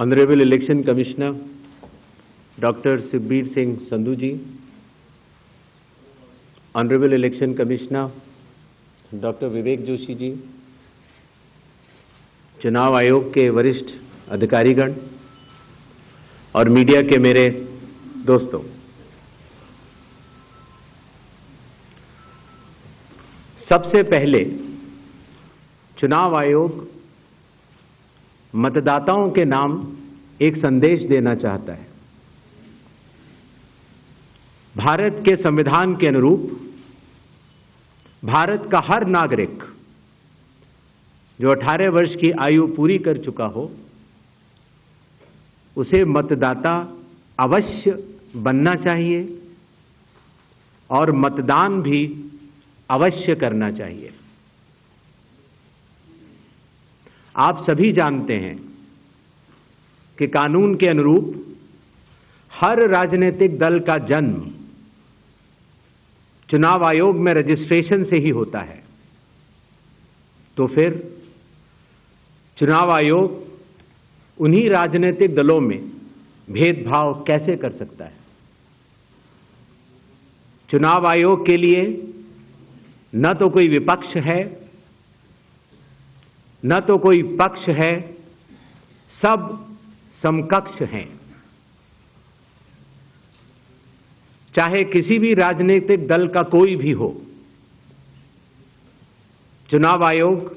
Honorable Election Commissioner Dr. Sukhbir Singh Sandhu ji, Honorable Election Commissioner Dr. Vivek Joshi जी, चुनाव आयोग के वरिष्ठ अधिकारीगण और मीडिया के मेरे दोस्तों, सबसे पहले चुनाव आयोग मतदाताओं के नाम एक संदेश देना चाहता है। भारत के संविधान के अनुरूप भारत का हर नागरिक जो 18 वर्ष की आयु पूरी कर चुका हो, उसे मतदाता अवश्य बनना चाहिए और मतदान भी अवश्य करना चाहिए। आप सभी जानते हैं कि कानून के अनुरूप हर राजनीतिक दल का जन्म चुनाव आयोग में रजिस्ट्रेशन से ही होता है। तो फिर चुनाव आयोग उन्हीं राजनीतिक दलों में भेदभाव कैसे कर सकता है? चुनाव आयोग के लिए न तो कोई विपक्ष है, न तो कोई पक्ष है, सब समकक्ष हैं। चाहे किसी भी राजनीतिक दल का कोई भी हो, चुनाव आयोग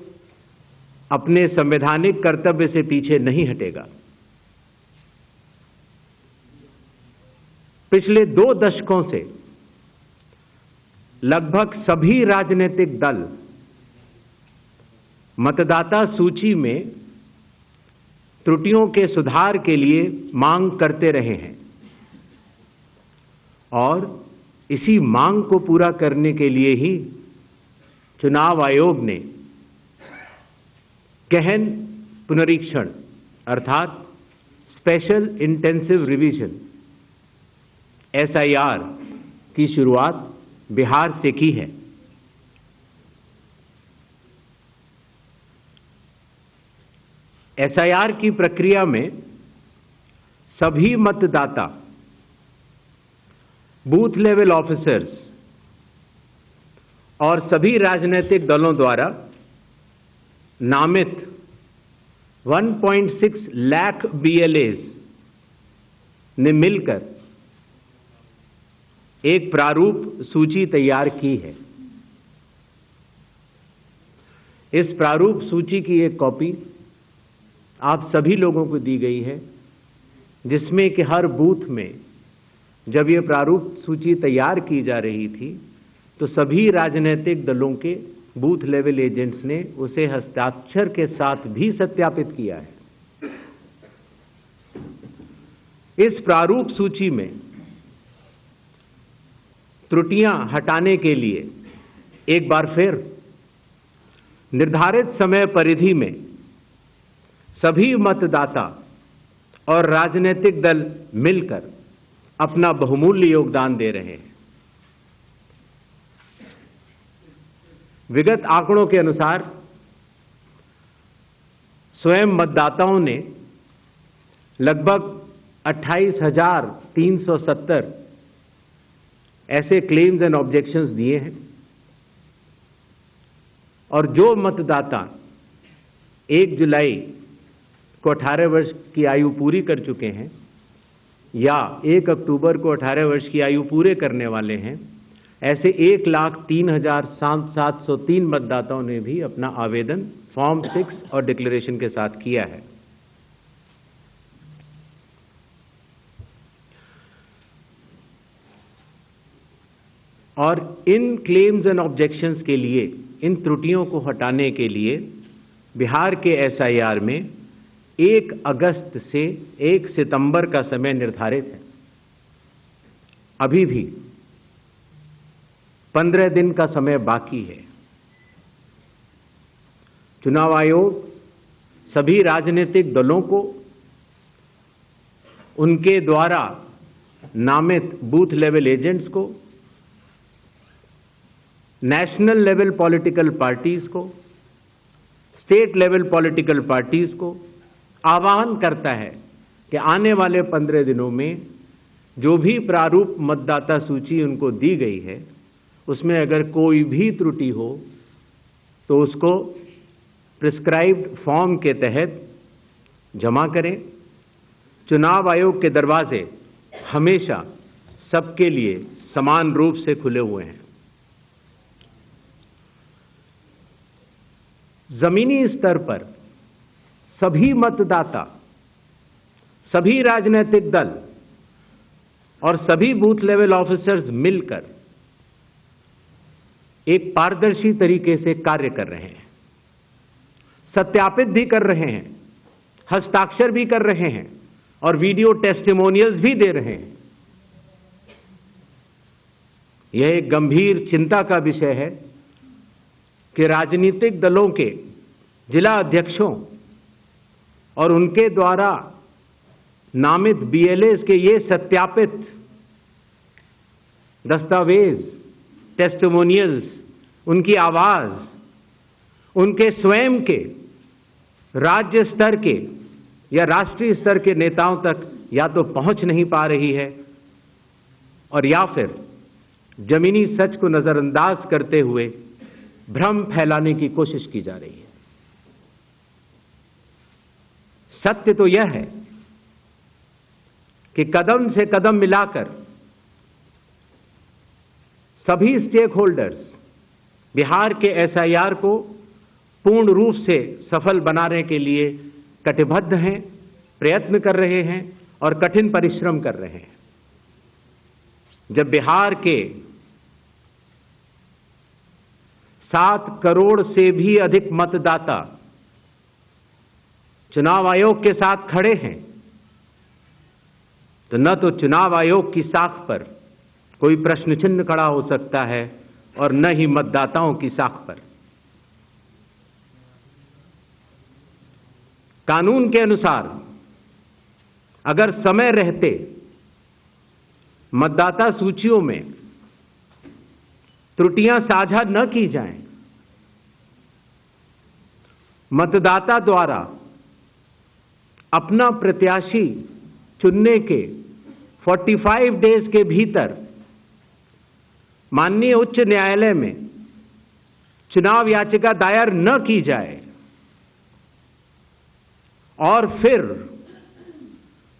अपने संवैधानिक कर्तव्य से पीछे नहीं हटेगा। पिछले 2 दशकों से लगभग सभी राजनीतिक दल मतदाता सूची में त्रुटियों के सुधार के लिए मांग करते रहे हैं और इसी मांग को पूरा करने के लिए ही चुनाव आयोग ने गहन पुनरीक्षण अर्थात स्पेशल इंटेंसिव रिवीजन SIR की शुरुआत बिहार से की है। SIR की प्रक्रिया में सभी मतदाता, बूथ लेवल ऑफिसर्स और सभी राजनीतिक दलों द्वारा नामित 1.6 लाख BLAs ने मिलकर एक प्रारूप सूची तैयार की है। इस प्रारूप सूची की एक कॉपी आप सभी लोगों को दी गई है, जिसमें कि हर बूथ में जब ये प्रारूप सूची तैयार की जा रही थी तो सभी राजनीतिक दलों के बूथ लेवल एजेंट्स ने उसे हस्ताक्षर के साथ भी सत्यापित किया है। इस प्रारूप सूची में त्रुटियां हटाने के लिए एक बार फिर निर्धारित समय परिधि में सभी मतदाता और राजनीतिक दल मिलकर अपना बहुमूल्य योगदान दे रहे हैं। विगत आंकड़ों के अनुसार स्वयं मतदाताओं ने लगभग 28,370 ऐसे क्लेम्स एंड ऑब्जेक्शंस दिए हैं और जो मतदाता 1 जुलाई को 18 वर्ष की आयु पूरी कर चुके हैं या 1 अक्टूबर को 18 वर्ष की आयु पूरे करने वाले हैं, ऐसे 1,03,703 मतदाताओं ने भी अपना आवेदन फॉर्म 6 और डिक्लेरेशन के साथ किया है। और इन क्लेम्स एंड ऑब्जेक्शंस के लिए, इन त्रुटियों को हटाने के लिए बिहार के SIR में 1 अगस्त से 1 सितंबर का समय निर्धारित है। अभी भी 15 दिन का समय बाकी है। चुनाव आयोग सभी राजनीतिक दलों को उनके द्वारा नामित बूथ लेवल एजेंट्स को, नेशनल लेवल पॉलिटिकल पार्टीज को, स्टेट लेवल पॉलिटिकल पार्टीज को आह्वान करता है कि आने वाले 15 दिनों में जो भी प्रारूप मतदाता सूची उनको दी गई है उसमें अगर कोई भी त्रुटि हो तो उसको प्रिस्क्राइब्ड फॉर्म के तहत जमा करें। चुनाव आयोग के दरवाजे हमेशा सबके लिए समान रूप से खुले हुए हैं। जमीनी स्तर पर सभी मतदाता, सभी राजनीतिक दल और सभी बूथ लेवल ऑफिसर्स मिलकर एक पारदर्शी तरीके से कार्य कर रहे हैं, सत्यापित भी कर रहे हैं, हस्ताक्षर भी कर रहे हैं और वीडियो टेस्टिमोनियल्स भी दे रहे हैं। यह एक गंभीर चिंता का विषय है कि राजनीतिक दलों के जिला अध्यक्षों और उनके द्वारा नामित बीएलएस के ये सत्यापित दस्तावेज, टेस्टिमोनियल्स, उनकी आवाज, उनके स्वयं के राज्य स्तर के या राष्ट्रीय स्तर के नेताओं तक या तो पहुंच नहीं पा रही है और या फिर जमीनी सच को नजरअंदाज करते हुए भ्रम फैलाने की कोशिश की जा रही है। सत्य तो यह है कि कदम से कदम मिलाकर सभी स्टेक होल्डर्स बिहार के एसआईआर को पूर्ण रूप से सफल बनाने के लिए कटिबद्ध हैं, प्रयत्न कर रहे हैं और कठिन परिश्रम कर रहे हैं। जब बिहार के 7 करोड़ से भी अधिक मतदाता चुनाव आयोग के साथ खड़े हैं तो न तो चुनाव आयोग की साख पर कोई प्रश्न चिन्ह खड़ा हो सकता है और न ही मतदाताओं की साख पर। कानून के अनुसार अगर समय रहते मतदाता सूचियों में त्रुटियां साझा न की जाएं, मतदाता द्वारा अपना प्रत्याशी चुनने के 45 डेज के भीतर माननीय उच्च न्यायालय में चुनाव याचिका दायर न की जाए और फिर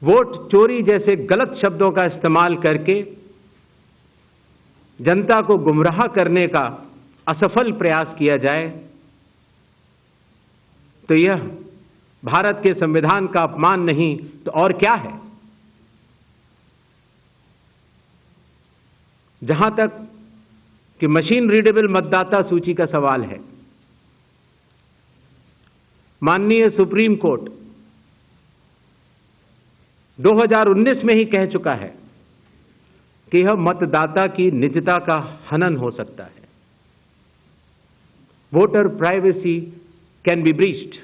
वोट चोरी जैसे गलत शब्दों का इस्तेमाल करके जनता को गुमराह करने का असफल प्रयास किया जाए तो यह भारत के संविधान का अपमान नहीं तो और क्या है। जहां तक कि मशीन रीडेबल मतदाता सूची का सवाल है, माननीय सुप्रीम कोर्ट 2019 में ही कह चुका है कि यह मतदाता की निजता का हनन हो सकता है। Voter privacy can be breached.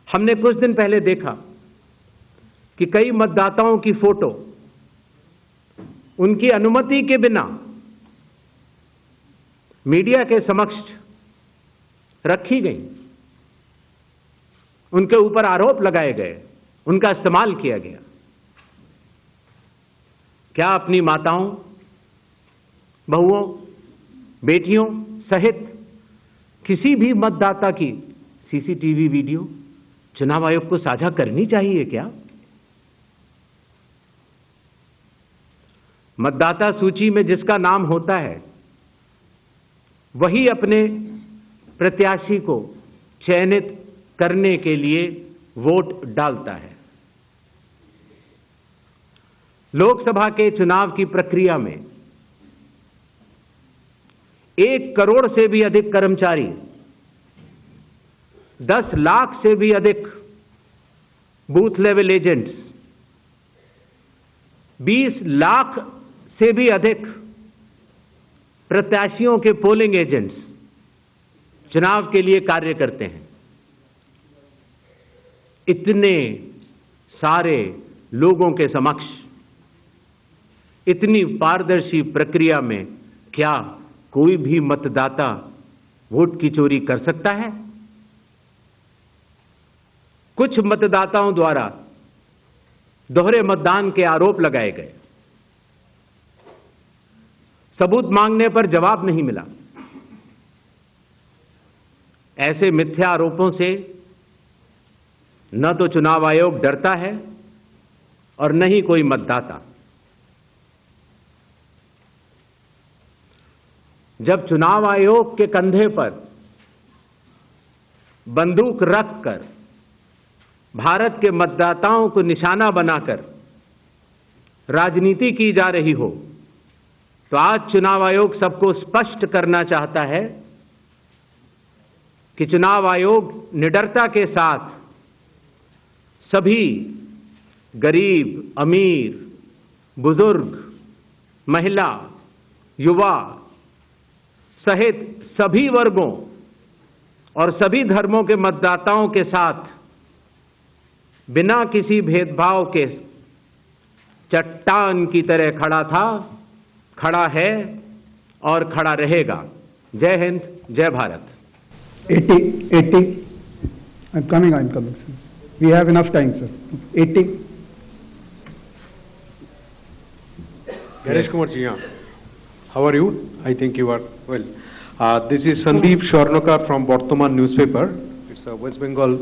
हमने कुछ दिन पहले देखा कि कई मतदाताओं की फोटो उनकी अनुमति के बिना मीडिया के समक्ष रखी गई, उनके ऊपर आरोप लगाए गए, उनका इस्तेमाल किया गया। क्या अपनी माताओं, बहुओं, बेटियों सहित किसी भी मतदाता की सीसीटीवी वीडियो चुनाव आयोग को साझा करनी चाहिए क्या? मतदाता सूची में जिसका नाम होता है वही अपने प्रत्याशी को चयनित करने के लिए वोट डालता है। लोकसभा के चुनाव की प्रक्रिया में 1 करोड़ से भी अधिक कर्मचारी, 10 लाख से भी अधिक बूथ लेवल एजेंट्स, 20 लाख से भी अधिक प्रत्याशियों के पोलिंग एजेंट्स चुनाव के लिए कार्य करते हैं। इतने सारे लोगों के समक्ष इतनी पारदर्शी प्रक्रिया में क्या कोई भी मतदाता वोट की चोरी कर सकता है? कुछ मतदाताओं द्वारा दोहरे मतदान के आरोप लगाए गए। सबूत मांगने पर जवाब नहीं मिला। ऐसे मिथ्या आरोपों से न तो चुनाव आयोग डरता है और न ही कोई मतदाता। जब चुनाव आयोग के कंधे पर बंदूक रखकर भारत के मतदाताओं को निशाना बनाकर राजनीति की जा रही हो, तो आज चुनाव आयोग सबको स्पष्ट करना चाहता है कि चुनाव आयोग निडरता के साथ सभी गरीब, अमीर, बुजुर्ग, महिला, युवा सहित सभी वर्गों और सभी धर्मों के मतदाताओं के साथ बिना किसी भेदभाव के चट्टान की तरह खड़ा था, खड़ा है और खड़ा रहेगा। जय हिंद, जय Bharat. 80. I'm coming, sir. We have enough time, sir. 80. Ganesh Kumar ji, how are you? I think you are well. This is Sandeep Shornokar from Bartaman newspaper. It's a West Bengal,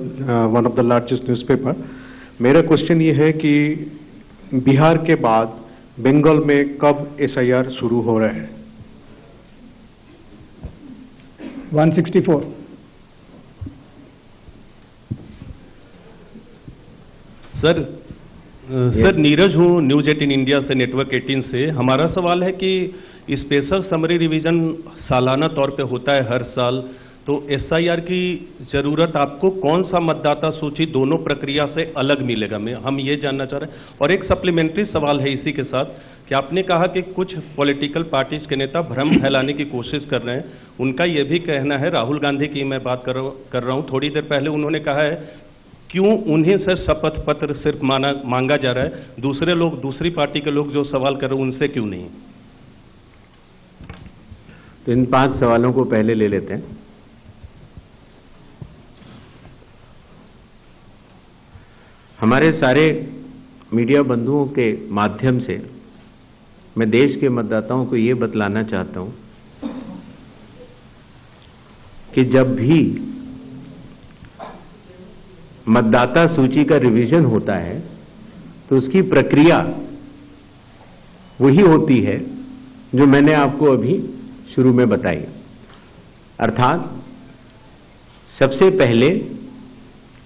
one of the largest newspaper. मेरा question ये है कि बिहार के बाद बंगाल में कब SIR शुरू हो रहा है? 164. सर नीरज हूँ, न्यूज 18 इंडिया से, नेटवर्क 18 से। हमारा सवाल है कि स्पेशल समरी रिवीजन सालाना तौर पे होता है हर साल, तो SIR की ज़रूरत आपको कौन सा मतदाता सूची दोनों प्रक्रिया से अलग मिलेगा, हम ये जानना चाह रहे हैं। और एक सप्लीमेंट्री सवाल है इसी के साथ कि आपने कहा कि कुछ पॉलिटिकल पार्टीज के नेता भ्रम फैलाने की कोशिश कर रहे हैं। उनका ये भी कहना है, राहुल गांधी की मैं बात कर रहा हूँ, थोड़ी देर पहले उन्होंने कहा है क्यों उन्हीं से शपथ पत्र सिर्फ मांगा जा रहा है, दूसरे लोग, दूसरी पार्टी के लोग जो सवाल कर रहे हैं उनसे क्यों नहीं? तो इन 5 सवालों को पहले ले लेते हैं। हमारे सारे मीडिया बंधुओं के माध्यम से मैं देश के मतदाताओं को ये बतलाना चाहता हूं कि जब भी मतदाता सूची का रिवीजन होता है तो उसकी प्रक्रिया वही होती है जो मैंने आपको अभी शुरू में बताई। अर्थात सबसे पहले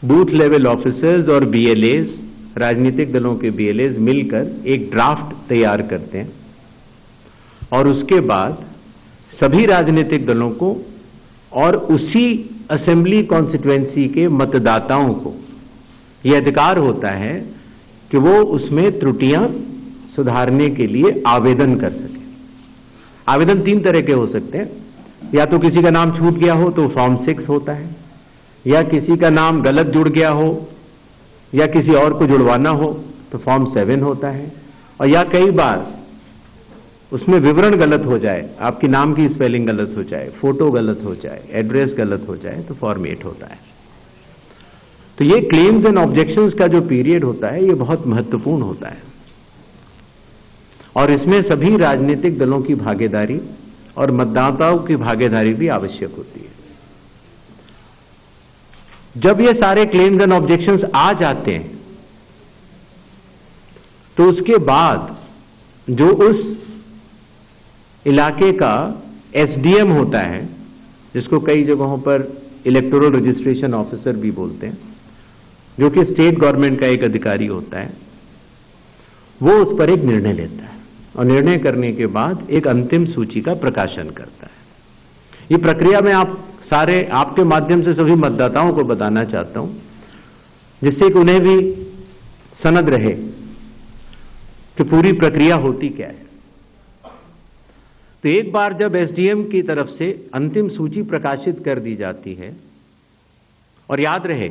बूथ लेवल ऑफिसर्स और BLAs, राजनीतिक दलों के BLAs मिलकर एक ड्राफ्ट तैयार करते हैं और उसके बाद सभी राजनीतिक दलों को और उसी असेंबली कॉन्स्टिट्यूएंसी के मतदाताओं को यह अधिकार होता है कि वो उसमें त्रुटियां सुधारने के लिए आवेदन कर सके। आवेदन 3 तरह के हो सकते हैं, या तो किसी का नाम छूट गया हो तो फॉर्म 6 होता है, या किसी का नाम गलत जुड़ गया हो या किसी और को जुड़वाना हो तो फॉर्म 7 होता है, और या कई बार उसमें विवरण गलत हो जाए, आपकी नाम की स्पेलिंग गलत हो जाए, फोटो गलत हो जाए, एड्रेस गलत हो जाए तो फॉर्म 8 होता है। तो ये क्लेम्स एंड ऑब्जेक्शंस का जो पीरियड होता है ये बहुत महत्वपूर्ण होता है और इसमें सभी राजनीतिक दलों की भागीदारी और मतदाताओं की भागीदारी भी आवश्यक होती है। जब ये सारे क्लेम्स एंड ऑब्जेक्शंस आ जाते हैं तो उसके बाद जो उस इलाके का SDM होता है, जिसको कई जगहों पर इलेक्टोरल रजिस्ट्रेशन ऑफिसर भी बोलते हैं, जो कि स्टेट गवर्नमेंट का एक अधिकारी होता है, वो उस पर एक निर्णय लेता है और निर्णय करने के बाद एक अंतिम सूची का प्रकाशन करता है। ये प्रक्रिया में आप सारे, आपके माध्यम से सभी मतदाताओं को बताना चाहता हूं, जिससे कि उन्हें भी सनद रहे कि पूरी प्रक्रिया होती क्या है। तो एक बार जब SDM की तरफ से अंतिम सूची प्रकाशित कर दी जाती है, और याद रहे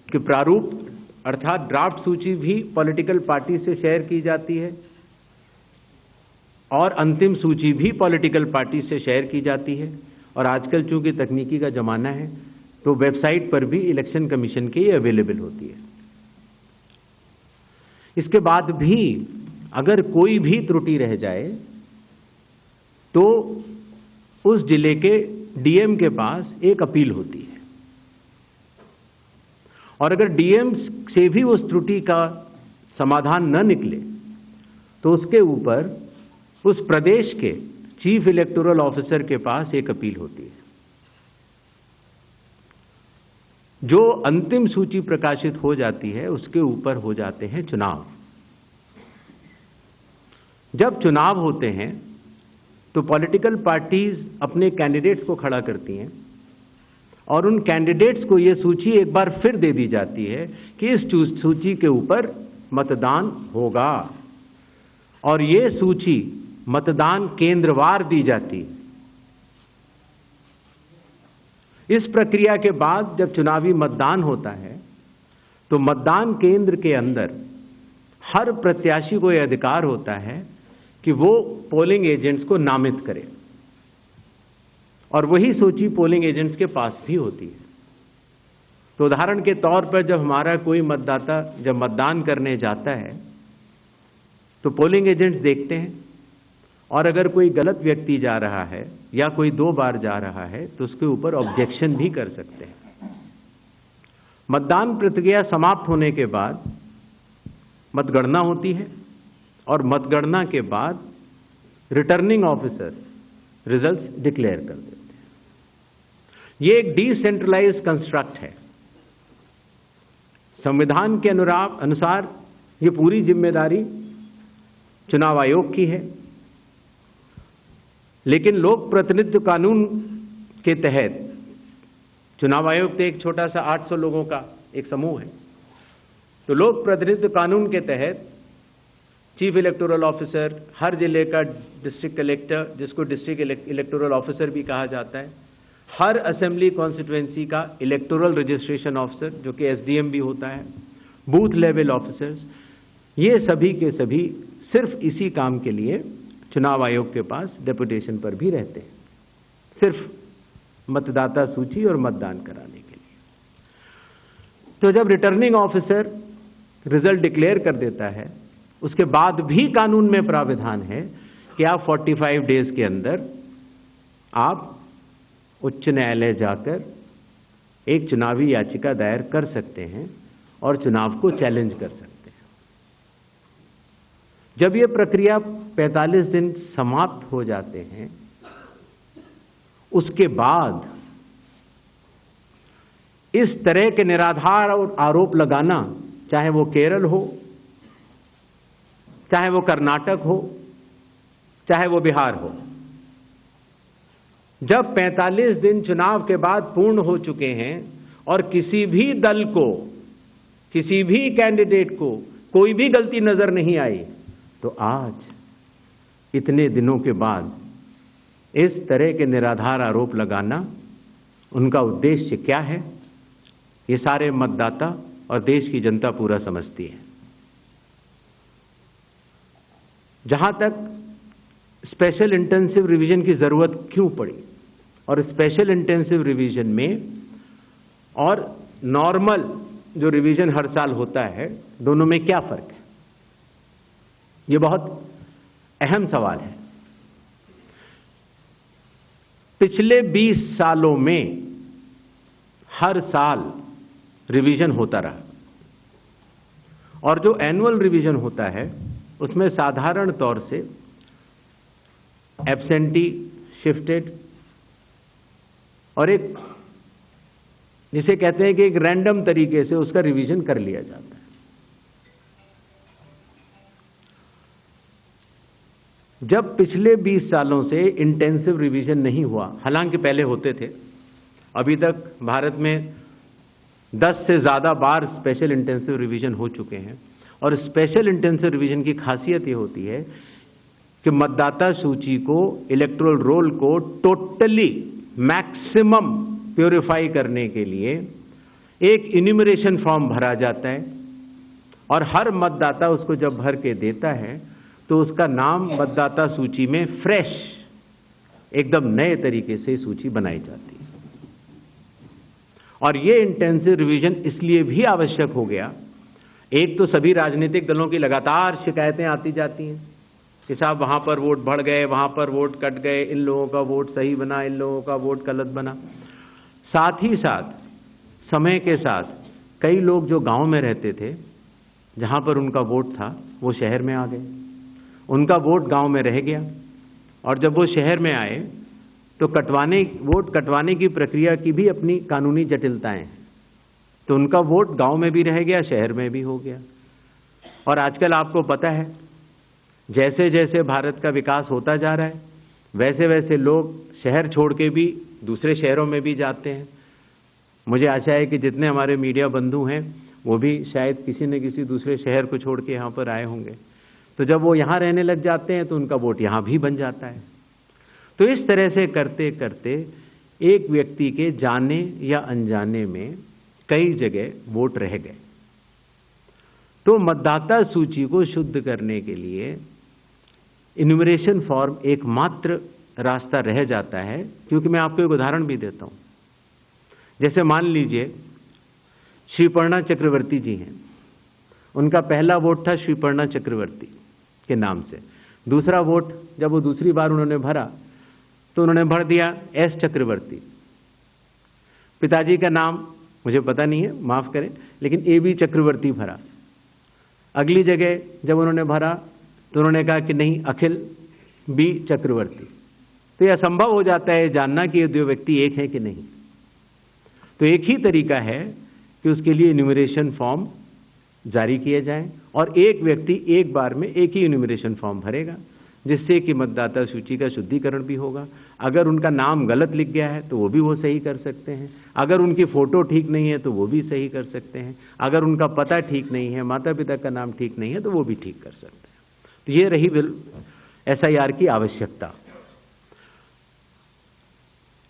कि प्रारूप अर्थात ड्राफ्ट सूची भी पॉलिटिकल पार्टी से शेयर की जाती है और अंतिम सूची भी पॉलिटिकल पार्टी से शेयर की जाती है, और आजकल चूंकि तकनीकी का जमाना है तो वेबसाइट पर भी इलेक्शन कमीशन की ये अवेलेबल होती है। इसके बाद भी अगर कोई भी त्रुटि रह जाए तो उस जिले के डीएम के पास एक अपील होती है, और अगर डीएम से भी उस त्रुटि का समाधान न निकले तो उसके ऊपर उस प्रदेश के चीफ इलेक्टोरल ऑफिसर के पास एक अपील होती है। जो अंतिम सूची प्रकाशित हो जाती है उसके ऊपर हो जाते हैं चुनाव। जब चुनाव होते हैं तो पॉलिटिकल पार्टीज अपने कैंडिडेट्स को खड़ा करती हैं और उन कैंडिडेट्स को यह सूची एक बार फिर दे दी जाती है कि इस सूची के ऊपर मतदान होगा, और यह सूची मतदान केंद्रवार दी जाती है। इस प्रक्रिया के बाद जब चुनावी मतदान होता है तो मतदान केंद्र के अंदर हर प्रत्याशी को यह अधिकार होता है कि वो पोलिंग एजेंट्स को नामित करे, और वही सूची पोलिंग एजेंट्स के पास भी होती है। तो उदाहरण के तौर पर जब हमारा कोई मतदाता जब मतदान करने जाता है तो पोलिंग एजेंट्स देखते हैं, और अगर कोई गलत व्यक्ति जा रहा है या कोई 2 बार जा रहा है तो उसके ऊपर ऑब्जेक्शन भी कर सकते हैं। मतदान प्रक्रिया समाप्त होने के बाद मतगणना होती है, और मतगणना के बाद रिटर्निंग ऑफिसर रिजल्ट्स डिक्लेयर कर देते हैं। यह एक डिसेंट्रलाइज्ड कंस्ट्रक्ट है। संविधान के अनुसार ये पूरी जिम्मेदारी चुनाव आयोग की है, लेकिन लोक प्रतिनिधित्व कानून के तहत चुनाव आयोग तो एक छोटा सा 800 लोगों का एक समूह है, तो लोक प्रतिनिधित्व कानून के तहत चीफ इलेक्टोरल ऑफिसर, हर जिले का डिस्ट्रिक्ट कलेक्टर, जिसको डिस्ट्रिक्ट इलेक्टोरल ऑफिसर भी कहा जाता है, हर असेंबली कॉन्स्टिट्यूएंसी का इलेक्टोरल रजिस्ट्रेशन ऑफिसर जो कि एसडीएम भी होता है, बूथ लेवल ऑफिसर्स, ये सभी के सभी सिर्फ इसी काम के लिए चुनाव आयोग के पास डेपुटेशन पर भी रहते हैं, सिर्फ मतदाता सूची और मतदान कराने के लिए। तो जब रिटर्निंग ऑफिसर रिजल्ट डिक्लेयर कर देता है, उसके बाद भी कानून में प्राविधान है कि आप 45 डेज के अंदर आप उच्च न्यायालय जाकर एक चुनावी याचिका दायर कर सकते हैं और चुनाव को चैलेंज कर सकते हैं। जब यह प्रक्रिया 45 दिन समाप्त हो जाते हैं, उसके बाद इस तरह के निराधार आरोप लगाना, चाहे वो केरल हो, चाहे वो कर्नाटक हो, चाहे वो बिहार हो, जब 45 दिन चुनाव के बाद पूर्ण हो चुके हैं और किसी भी दल को, किसी भी कैंडिडेट को कोई भी गलती नजर नहीं आई, तो आज इतने दिनों के बाद इस तरह के निराधार आरोप लगाना, उनका उद्देश्य क्या है, ये सारे मतदाता और देश की जनता पूरा समझती है। जहां तक स्पेशल इंटेंसिव रिवीजन की जरूरत क्यों पड़ी, और स्पेशल इंटेंसिव रिवीजन में और नॉर्मल जो रिवीजन हर साल होता है, दोनों में क्या फर्क है, ये बहुत अहम सवाल है। पिछले 20 सालों में हर साल रिवीजन होता रहा, और जो एनुअल रिवीजन होता है उसमें साधारण तौर से एब्सेंटी, शिफ्टेड और एक जिसे कहते हैं कि एक रैंडम तरीके से उसका रिवीजन कर लिया जाता है। जब पिछले 20 सालों से इंटेंसिव रिवीजन नहीं हुआ, हालांकि पहले होते थे, अभी तक भारत में 10 से ज्यादा बार स्पेशल इंटेंसिव रिवीजन हो चुके हैं, और स्पेशल इंटेंसिव रिवीजन की खासियत ये होती है कि मतदाता सूची को, इलेक्टोरल रोल को टोटली मैक्सिमम प्योरीफाई करने के लिए एक इन्यूमरेशन फॉर्म भरा जाता है, और हर मतदाता उसको जब भर के देता है तो उसका नाम मतदाता सूची में फ्रेश, एकदम नए तरीके से सूची बनाई जाती है। और ये इंटेंसिव रिवीजन इसलिए भी आवश्यक हो गया, एक तो सभी राजनीतिक दलों की लगातार शिकायतें आती जाती हैं कि साहब वहाँ पर वोट बढ़ गए, वहाँ पर वोट कट गए, इन लोगों का वोट सही बना, इन लोगों का वोट गलत बना। साथ ही साथ समय के साथ कई लोग जो गांव में रहते थे, जहाँ पर उनका वोट था, वो शहर में आ गए, उनका वोट गांव में रह गया, और जब वो शहर में आए तो वोट कटवाने की प्रक्रिया की भी अपनी कानूनी जटिलताएं हैं, तो उनका वोट गांव में भी रह गया, शहर में भी हो गया। और आजकल आपको पता है, जैसे जैसे भारत का विकास होता जा रहा है, वैसे वैसे लोग शहर छोड़ के भी दूसरे शहरों में भी जाते हैं। मुझे आशा है कि जितने हमारे मीडिया बंधु हैं वो भी शायद किसी न किसी दूसरे शहर को छोड़ के यहाँ पर आए होंगे, तो जब वो यहाँ रहने लग जाते हैं तो उनका वोट यहाँ भी बन जाता है। तो इस तरह से करते करते एक व्यक्ति के जाने या अनजाने में कई जगह वोट रह गए। तो मतदाता सूची को शुद्ध करने के लिए इन्यूमरेशन फॉर्म एकमात्र रास्ता रह जाता है, क्योंकि मैं आपको एक उदाहरण भी देता हूं। जैसे मान लीजिए श्रीपर्णा चक्रवर्ती जी हैं, उनका पहला वोट था श्रीपर्णा चक्रवर्ती के नाम से, दूसरा वोट जब वो दूसरी बार उन्होंने भरा तो उन्होंने भर दिया एस चक्रवर्ती। पिताजी का नाम मुझे पता नहीं है, माफ करें, लेकिन ए बी चक्रवर्ती भरा। अगली जगह जब उन्होंने भरा तो उन्होंने कहा कि नहीं, अखिल बी चक्रवर्ती। तो यह असंभव हो जाता है जानना कि ये दो व्यक्ति एक है कि नहीं। तो एक ही तरीका है कि उसके लिए इन्यूमरेशन फॉर्म जारी किए जाएं, और एक व्यक्ति एक बार में एक ही इन्यूमरेशन फॉर्म भरेगा, जिससे कि मतदाता सूची का शुद्धिकरण भी होगा। अगर उनका नाम गलत लिख गया है तो वो भी वो सही कर सकते हैं, अगर उनकी फोटो ठीक नहीं है तो वो भी सही कर सकते हैं, अगर उनका पता ठीक नहीं है, माता पिता का नाम ठीक नहीं है तो वो भी ठीक कर सकते हैं। तो ये रही SIR की आवश्यकता।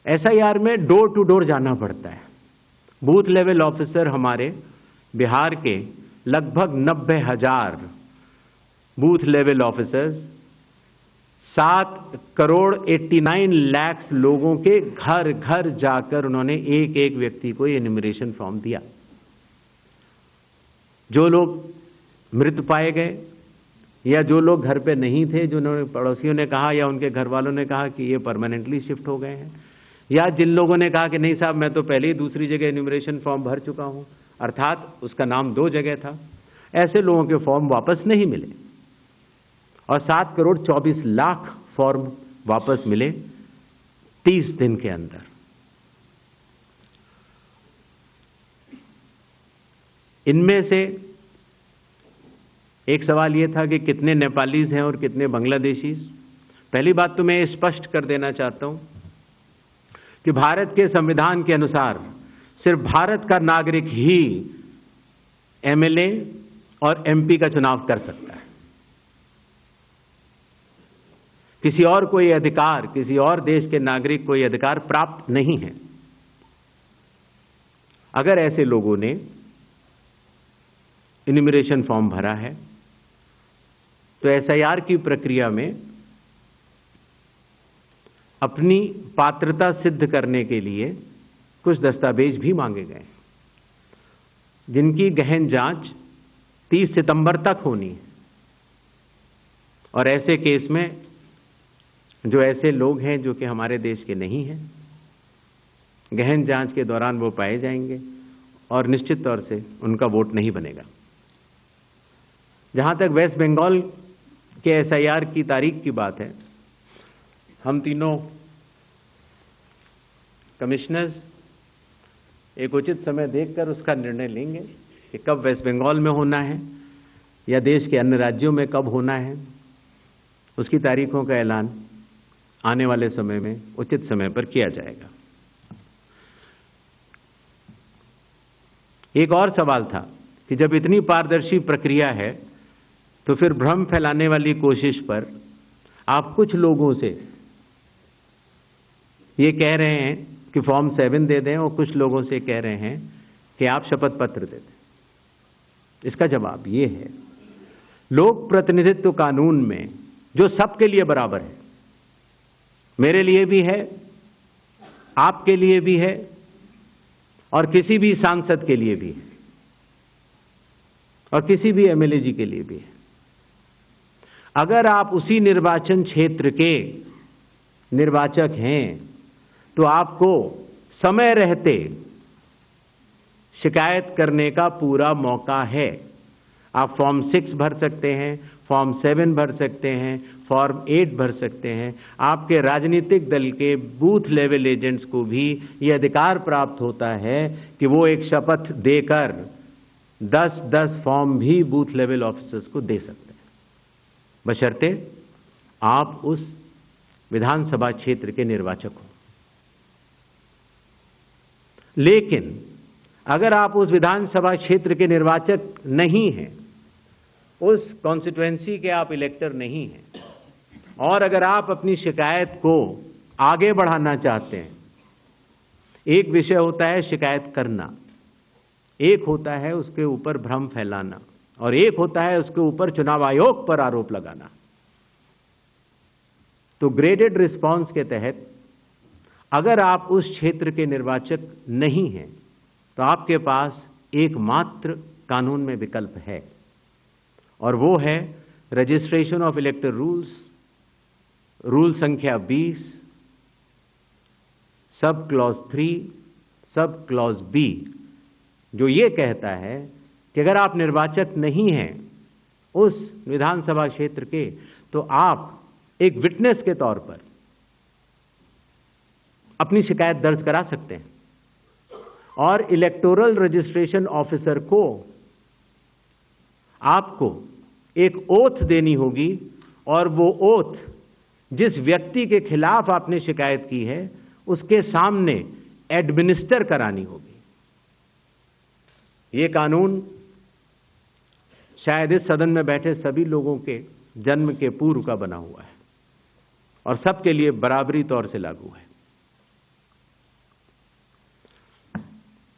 SIR में डोर टू डोर जाना पड़ता है। बूथ लेवल ऑफिसर हमारे बिहार के लगभग 90,000 बूथ लेवल ऑफिसर्स 7,89,00,000 लोगों के घर घर जाकर उन्होंने एक एक व्यक्ति को इन्यूमरेशन फॉर्म दिया। जो लोग मृत पाए गए या जो लोग घर पे नहीं थे, जो पड़ोसियों ने कहा या उनके घर वालों ने कहा कि ये परमानेंटली शिफ्ट हो गए हैं, या जिन लोगों ने कहा कि नहीं साहब मैं तो पहले ही दूसरी जगह इन्यूमरेशन फॉर्म भर चुका हूं, अर्थात उसका नाम 2 जगह था, ऐसे लोगों के फॉर्म वापस नहीं मिले और 7,24,00,000 फॉर्म वापस मिले 30 दिन के अंदर। इनमें से एक सवाल यह था कि कितने नेपालीज हैं और कितने बांग्लादेशीज। पहली बात तो मैं स्पष्ट कर देना चाहता हूं कि भारत के संविधान के अनुसार सिर्फ भारत का नागरिक ही MLA और MP का चुनाव कर सकता है। किसी और कोई अधिकार, किसी और देश के नागरिक को यह अधिकार प्राप्त नहीं है। अगर ऐसे लोगों ने इन्यूमरेशन फॉर्म भरा है तो SIR की प्रक्रिया में अपनी पात्रता सिद्ध करने के लिए कुछ दस्तावेज भी मांगे गए, जिनकी गहन जांच 30 सितंबर तक होनी है। और ऐसे केस में जो ऐसे लोग हैं जो कि हमारे देश के नहीं हैं, गहन जांच के दौरान वो पाए जाएंगे और निश्चित तौर से उनका वोट नहीं बनेगा। जहां तक वेस्ट बंगाल के SIR की तारीख की बात है, हम तीनों कमिश्नर्स एक उचित समय देखकर उसका निर्णय लेंगे कि कब वेस्ट बंगाल में होना है या देश के अन्य राज्यों में कब होना है। उसकी तारीखों का ऐलान आने वाले समय में उचित समय पर किया जाएगा। एक और सवाल था कि जब इतनी पारदर्शी प्रक्रिया है तो फिर भ्रम फैलाने वाली कोशिश पर आप कुछ लोगों से ये कह रहे हैं कि फॉर्म 7 दे दें और कुछ लोगों से कह रहे हैं कि आप शपथ पत्र दे दें। इसका जवाब ये है, लोक प्रतिनिधित्व कानून में जो सबके लिए बराबर है, मेरे लिए भी है, आपके लिए भी है, और किसी भी सांसद के लिए भी है, और किसी भी एमएलए जी के लिए भी है। अगर आप उसी निर्वाचन क्षेत्र के निर्वाचक हैं तो आपको समय रहते शिकायत करने का पूरा मौका है। आप फॉर्म 6 भर सकते हैं, फॉर्म 7 भर सकते हैं, फॉर्म 8 भर सकते हैं। आपके राजनीतिक दल के बूथ लेवल एजेंट्स को भी यह अधिकार प्राप्त होता है कि वो एक शपथ देकर 10-10 फॉर्म भी बूथ लेवल ऑफिसर्स को दे सकते हैं, बशर्ते आप उस विधानसभा क्षेत्र के निर्वाचक हो। लेकिन अगर आप उस विधानसभा क्षेत्र के निर्वाचक नहीं हैं, उस कॉन्स्टिट्यूएंसी के आप इलेक्टर नहीं हैं, और अगर आप अपनी शिकायत को आगे बढ़ाना चाहते हैं, एक विषय होता है शिकायत करना, एक होता है उसके ऊपर भ्रम फैलाना, और एक होता है उसके ऊपर चुनाव आयोग पर आरोप लगाना। तो ग्रेडेड रिस्पांस के तहत अगर आप उस क्षेत्र के निर्वाचक नहीं हैं तो आपके पास एकमात्र कानून में विकल्प है, और वो है रजिस्ट्रेशन ऑफ इलेक्टर रूल्स, रूल संख्या 20, sub clause 3, sub clause B, जो ये कहता है कि अगर आप निर्वाचक नहीं हैं उस विधानसभा क्षेत्र के, तो आप एक विटनेस के तौर पर अपनी शिकायत दर्ज करा सकते हैं, और इलेक्टोरल रजिस्ट्रेशन ऑफिसर को आपको एक ओथ देनी होगी, और वो ओथ जिस व्यक्ति के खिलाफ आपने शिकायत की है उसके सामने एडमिनिस्टर करानी होगी। ये कानून शायद इस सदन में बैठे सभी लोगों के जन्म के पूर्व का बना हुआ है और सबके लिए बराबरी तौर से लागू है।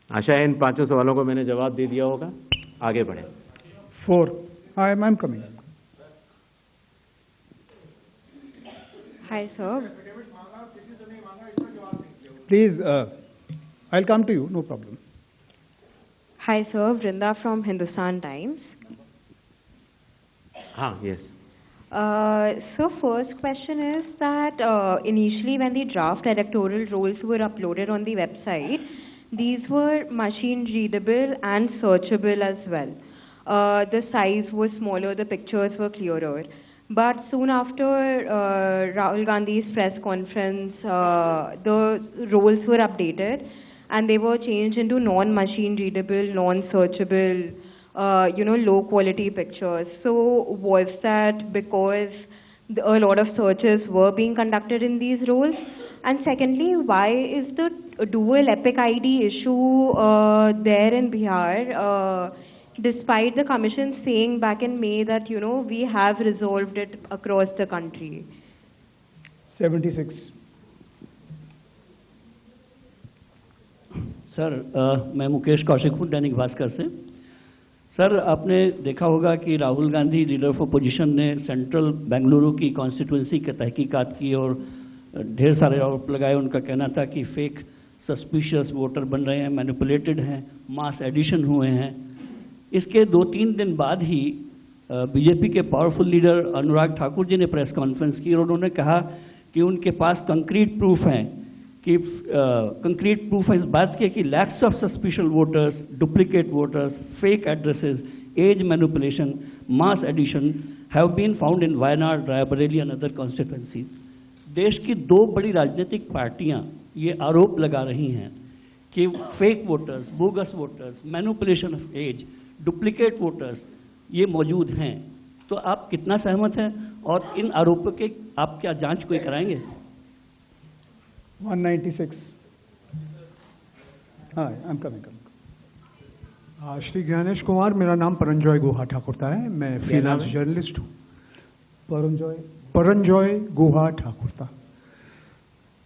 आशा है इन 5 सवालों को मैंने जवाब दे दिया होगा। आगे बढ़े। 4. I'm coming. Hi, sir. Please, I'll come to you, no problem. Hi, sir. Vrinda from Hindustan Times. Yes. So first question is that initially when the draft electoral rolls were uploaded on the website, these were machine readable and searchable as well. The size was smaller, the pictures were clearer. But soon after Rahul Gandhi's press conference, the rolls were updated and they were changed into non-machine readable, non-searchable, low quality pictures. So was that because a lot of searches were being conducted in these rolls? And secondly, why is the dual epic ID issue there in Bihar, despite the commission saying back in May that, we have resolved it across the country? 76. Sir, मैं मुकेश कौशिक हूँ दैनिक भास्कर से। Sir, आपने देखा होगा कि Rahul Gandhi leader of opposition ने central Bengaluru की constituency के तहकीकात की और ढेर सारे आरोप लगाए। उनका कहना था कि फेक सस्पिशियस वोटर बन रहे हैं, मैनिपुलेटेड हैं, मास एडिशन हुए हैं। इसके 2-3 दिन बाद ही बीजेपी के पावरफुल लीडर अनुराग ठाकुर जी ने प्रेस कॉन्फ्रेंस की और उन्होंने कहा कि उनके पास कंक्रीट प्रूफ हैं कि कंक्रीट प्रूफ है इस बात के कि lakhs of suspicious voters, duplicate voters, fake addresses, age manipulation, mass addition have been found in Wayanad, Raebareli and other constituencies. देश की 2 बड़ी राजनीतिक पार्टियां ये आरोप लगा रही हैं कि fake voters, bogus voters, manipulation of age, duplicate voters ये मौजूद हैं। तो आप कितना सहमत हैं और इन आरोपों के आप क्या जांच कोई कराएंगे? 196. Hi, I'm coming. Shri Gyanesh Kumar, मेरा नाम परंजॉय गुहा ठाकुरता है। मैं फ्रीलांस जर्नलिस्ट हूँ। Paranjoy Guha Thakurta.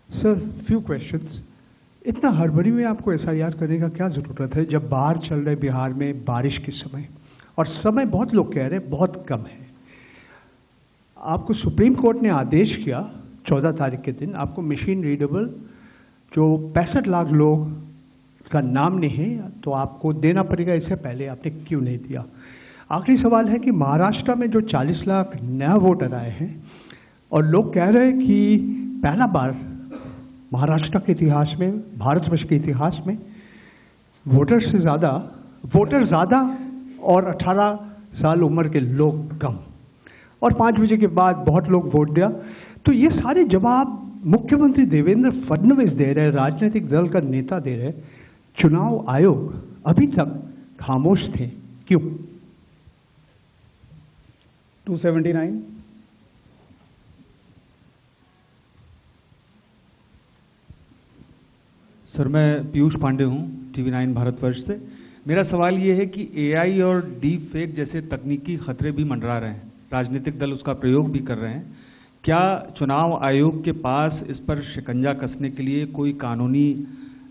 Sir, few questions. इतना हड़बड़ी में आपको एसआईआर करने का क्या जरूरत है जब बाहर चल रहे बिहार में बारिश के समय, और समय बहुत लोग कह रहे हैं बहुत कम है। आपको सुप्रीम कोर्ट ने आदेश किया 14 तारीख के दिन, आपको मशीन रीडेबल जो 65 लाख लोग का नाम नहीं है तो आपको देना पड़ेगा, इससे पहले आपने क्यों नहीं दिया? आखिरी सवाल है कि महाराष्ट्र में जो 40 लाख नया वोटर आए हैं और लोग कह रहे हैं कि पहला बार महाराष्ट्र के इतिहास में, भारतवर्ष के इतिहास में वोटर ज़्यादा और 18 साल उम्र के लोग कम, और 5 बजे के बाद बहुत लोग वोट दिया। तो ये सारे जवाब मुख्यमंत्री देवेंद्र फडणवीस दे रहे, राजनीतिक दल का नेता दे रहे, चुनाव आयोग अभी तक खामोश थे, क्यों? 279. सर, मैं पीयूष पांडे हूं, TV9 भारतवर्ष से। मेरा सवाल ये है कि AI और डीप फेक जैसे तकनीकी खतरे भी मंडरा रहे हैं, राजनीतिक दल उसका प्रयोग भी कर रहे हैं। क्या चुनाव आयोग के पास इस पर शिकंजा कसने के लिए कोई कानूनी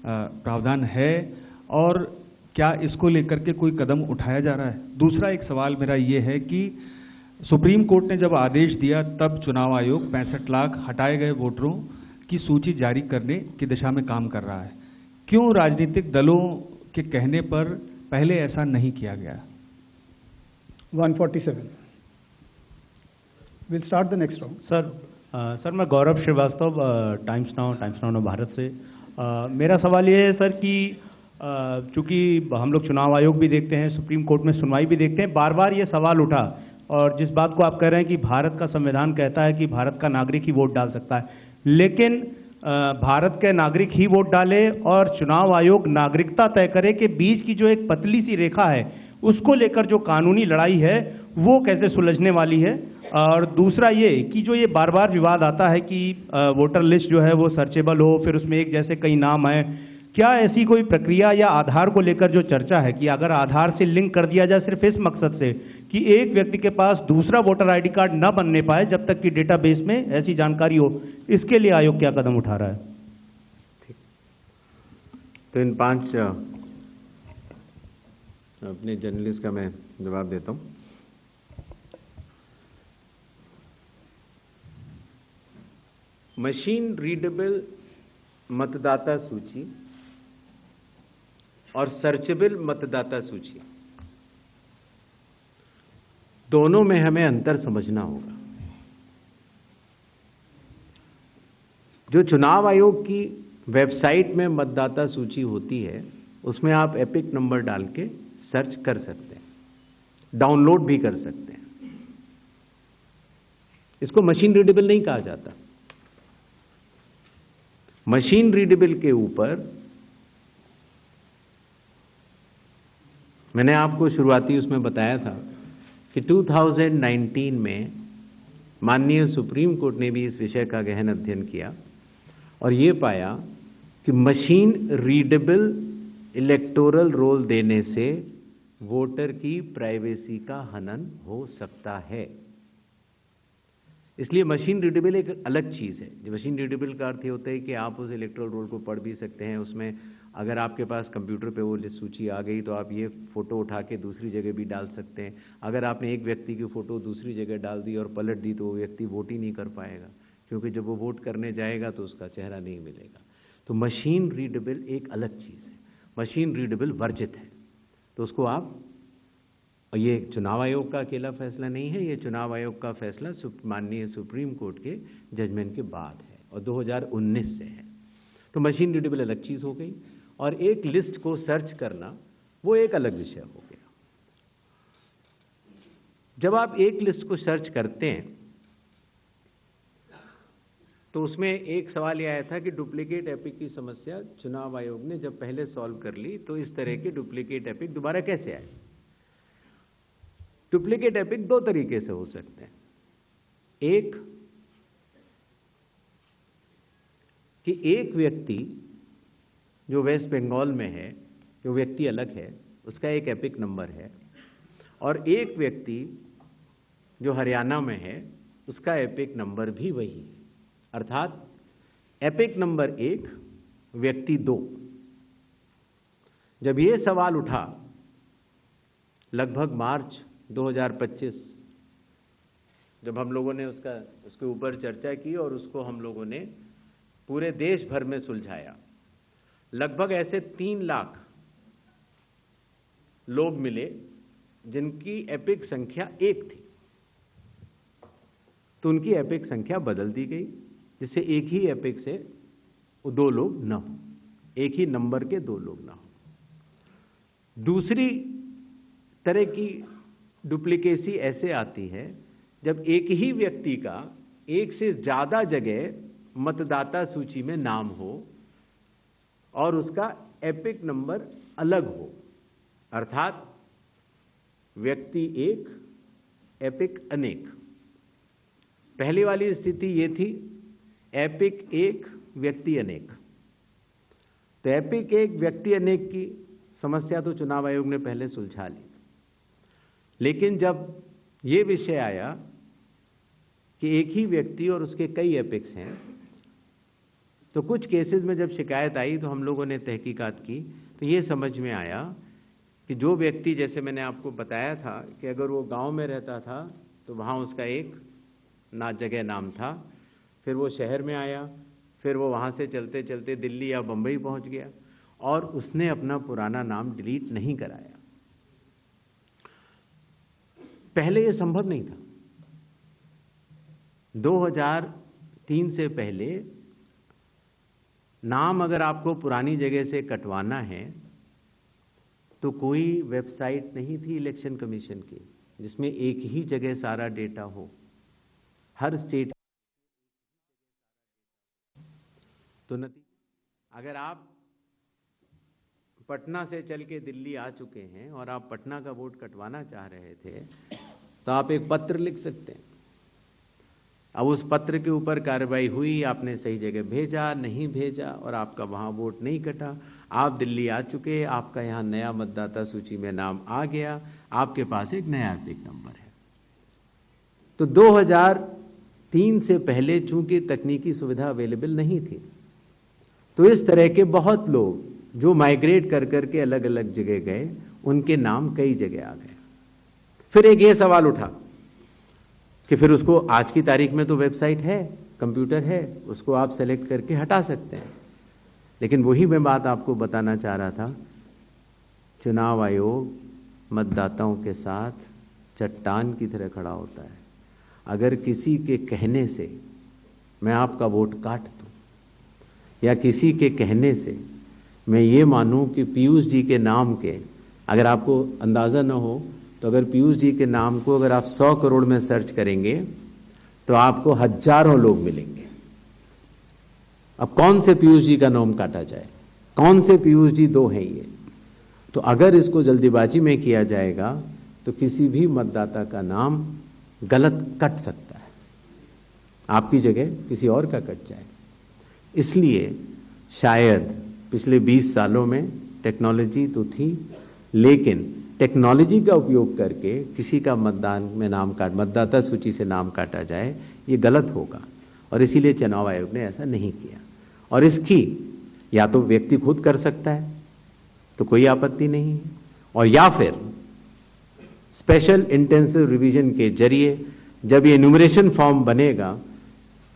प्रावधान है, और क्या इसको लेकर के कोई कदम उठाया जा रहा है? दूसरा एक सवाल मेरा ये है कि सुप्रीम कोर्ट ने जब आदेश दिया तब चुनाव आयोग 65 लाख हटाए गए वोटरों की सूची जारी करने की दिशा में काम कर रहा है। क्यों राजनीतिक दलों के कहने पर पहले ऐसा नहीं किया गया? 147. We'll start the next round. Sir मैं गौरव श्रीवास्तव, टाइम्स नाउ भारत से। मेरा सवाल ये है सर कि चूंकि हम लोग चुनाव आयोग भी देखते हैं, सुप्रीम कोर्ट में सुनवाई भी देखते हैं, बार बार ये सवाल उठा, और जिस बात को आप कह रहे हैं कि भारत का संविधान कहता है कि भारत का नागरिक ही वोट डाल सकता है, लेकिन भारत के नागरिक ही वोट डाले और चुनाव आयोग नागरिकता तय करे के बीच की जो एक पतली सी रेखा है, उसको लेकर जो कानूनी लड़ाई है वो कैसे सुलझने वाली है? और दूसरा ये कि जो ये बार बार विवाद आता है कि वोटर लिस्ट जो है वो सर्चेबल हो, फिर उसमें एक जैसे कई नाम है, क्या ऐसी कोई प्रक्रिया या आधार को लेकर जो चर्चा है कि अगर आधार से लिंक कर दिया जाए सिर्फ इस मकसद से कि एक व्यक्ति के पास दूसरा वोटर आईडी कार्ड न बनने पाए जब तक कि डेटाबेस में ऐसी जानकारी हो, इसके लिए आयोग क्या कदम उठा रहा है? ठीक, तो इन 5 अपने जर्नलिस्ट का मैं जवाब देता हूं। मशीन रीडेबल मतदाता सूची और सर्चेबल मतदाता सूची, दोनों में हमें अंतर समझना होगा। जो चुनाव आयोग की वेबसाइट में मतदाता सूची होती है, उसमें आप एपिक नंबर डाल के सर्च कर सकते हैं, डाउनलोड भी कर सकते हैं। इसको मशीन रीडेबल नहीं कहा जाता। मशीन रीडेबल के ऊपर मैंने आपको शुरुआती उसमें बताया था कि 2019 में माननीय सुप्रीम कोर्ट ने भी इस विषय का गहन अध्ययन किया और ये पाया कि मशीन रीडेबल इलेक्टोरल रोल देने से वोटर की प्राइवेसी का हनन हो सकता है। इसलिए मशीन रीडेबल एक अलग चीज़ है। जो मशीन रीडेबल का अर्थ होता है कि आप उस इलेक्टोरल रोल को पढ़ भी सकते हैं। उसमें अगर आपके पास कंप्यूटर पे वो सूची आ गई तो आप ये फ़ोटो उठा के दूसरी जगह भी डाल सकते हैं। अगर आपने एक व्यक्ति की फ़ोटो दूसरी जगह डाल दी और पलट दी तो वो व्यक्ति वोट ही नहीं कर पाएगा, क्योंकि जब वो वोट करने जाएगा तो उसका चेहरा नहीं मिलेगा। तो मशीन रीडेबल एक अलग चीज़ है, मशीन रीडेबल वर्जित है। तो उसको आप, और ये चुनाव आयोग का अकेला फैसला नहीं है, ये चुनाव आयोग का फैसला माननीय सुप्रीम कोर्ट के जजमेंट के बाद है और 2019 से है। तो मशीन रीडेबल अलग चीज़ हो गई और एक लिस्ट को सर्च करना वो एक अलग विषय हो गया। जब आप एक लिस्ट को सर्च करते हैं तो उसमें एक सवाल यह आया था कि डुप्लीकेट एपिक की समस्या चुनाव आयोग ने जब पहले सॉल्व कर ली तो इस तरह के डुप्लीकेट एपिक दोबारा कैसे आए। डुप्लीकेट एपिक दो तरीके से हो सकते हैं। एक कि एक व्यक्ति जो वेस्ट बंगाल में है, जो व्यक्ति अलग है, उसका एक एपिक नंबर है, और एक व्यक्ति जो हरियाणा में है उसका एपिक नंबर भी वही है। अर्थात एपिक नंबर 1 व्यक्ति 2। जब ये सवाल उठा लगभग मार्च 2025, जब हम लोगों ने उसके ऊपर चर्चा की और उसको हम लोगों ने पूरे देश भर में सुलझाया, लगभग ऐसे 3 लाख लोग मिले जिनकी एपिक संख्या 1 थी, तो उनकी एपिक संख्या बदल दी गई, जिससे एक ही एपिक से 2 लोग न हो, एक ही नंबर के 2 लोग न हो। दूसरी तरह की डुप्लीकेसी ऐसे आती है जब एक ही व्यक्ति का एक से ज्यादा जगह मतदाता सूची में नाम हो और उसका एपिक नंबर अलग हो, अर्थात व्यक्ति एक, एपिक अनेक। पहली वाली स्थिति ये थी एपिक एक, व्यक्ति अनेक। तो एपिक एक, व्यक्ति अनेक की समस्या तो चुनाव आयोग ने पहले सुलझा ली, लेकिन जब ये विषय आया कि एक ही व्यक्ति और उसके कई एपिक्स हैं, तो कुछ केसेस में जब शिकायत आई तो हम लोगों ने तहकीकात की, तो ये समझ में आया कि जो व्यक्ति, जैसे मैंने आपको बताया था कि अगर वो गांव में रहता था तो वहां उसका एक जगह नाम था, फिर वो शहर में आया, फिर वो वहां से चलते चलते दिल्ली या बंबई पहुंच गया और उसने अपना पुराना नाम डिलीट नहीं कराया। पहले ये संभव नहीं था। 2003 से पहले नाम अगर आपको पुरानी जगह से कटवाना है तो कोई वेबसाइट नहीं थी इलेक्शन कमीशन की जिसमें एक ही जगह सारा डेटा हो, हर स्टेट। तो अगर आप पटना से चल के दिल्ली आ चुके हैं और आप पटना का वोट कटवाना चाह रहे थे तो आप एक पत्र लिख सकते हैं। अब उस पत्र के ऊपर कार्रवाई हुई, आपने सही जगह भेजा, नहीं भेजा और आपका वहां वोट नहीं कटा, आप दिल्ली आ चुके, आपका यहाँ नया मतदाता सूची में नाम आ गया, आपके पास एक नया एपिक नंबर है। तो 2003 से पहले चूंकि तकनीकी सुविधा अवेलेबल नहीं थी, तो इस तरह के बहुत लोग जो माइग्रेट कर करके अलग अलग जगह गए, उनके नाम कई जगह आ गए। फिर एक ये सवाल उठा कि फिर उसको आज की तारीख में तो वेबसाइट है, कंप्यूटर है, उसको आप सेलेक्ट करके हटा सकते हैं। लेकिन वही मैं बात आपको बताना चाह रहा था, चुनाव आयोग मतदाताओं के साथ चट्टान की तरह खड़ा होता है। अगर किसी के कहने से मैं आपका वोट काट दूं या किसी के कहने से मैं ये मानूं कि पीयूष जी के नाम के, अगर आपको अंदाज़ा न हो तो अगर पीयूष जी के नाम को अगर आप 100 करोड़ में सर्च करेंगे तो आपको हजारों लोग मिलेंगे। अब कौन से पीयूष जी का नाम काटा जाए, कौन से पीयूष जी 2 हैं ये? तो अगर इसको जल्दीबाजी में किया जाएगा तो किसी भी मतदाता का नाम गलत कट सकता है, आपकी जगह किसी और का कट जाए। इसलिए शायद पिछले 20 सालों में टेक्नोलॉजी तो थी, लेकिन टेक्नोलॉजी का उपयोग करके किसी का मतदाता सूची से नाम काटा जाए, ये गलत होगा और इसीलिए चुनाव आयोग ने ऐसा नहीं किया। और इसकी या तो व्यक्ति खुद कर सकता है तो कोई आपत्ति नहीं है, और या फिर स्पेशल इंटेंसिव रिवीजन के जरिए जब ये एन्यूमरेशन फॉर्म बनेगा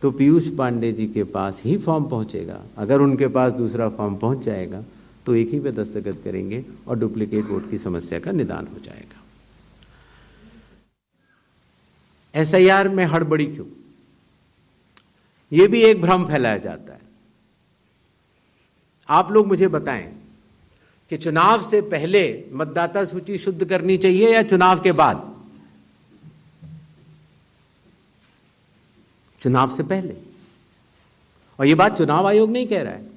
तो पीयूष पांडे जी के पास ही फॉर्म पहुंचेगा। अगर उनके पास दूसरा फॉर्म पहुंच जाएगा तो एक ही पे दस्तखत करेंगे और डुप्लीकेट वोट की समस्या का निदान हो जाएगा। एसआईआर में हड़बड़ी क्यों? यह भी एक भ्रम फैलाया जाता है। आप लोग मुझे बताएं कि चुनाव से पहले मतदाता सूची शुद्ध करनी चाहिए या चुनाव के बाद? चुनाव से पहले। और यह बात चुनाव आयोग नहीं कह रहा है,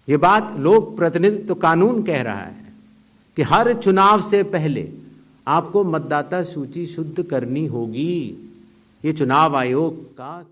यह बात लोक प्रतिनिधित्व कानून कह रहा है कि हर चुनाव से पहले आपको मतदाता सूची शुद्ध करनी होगी। ये चुनाव आयोग का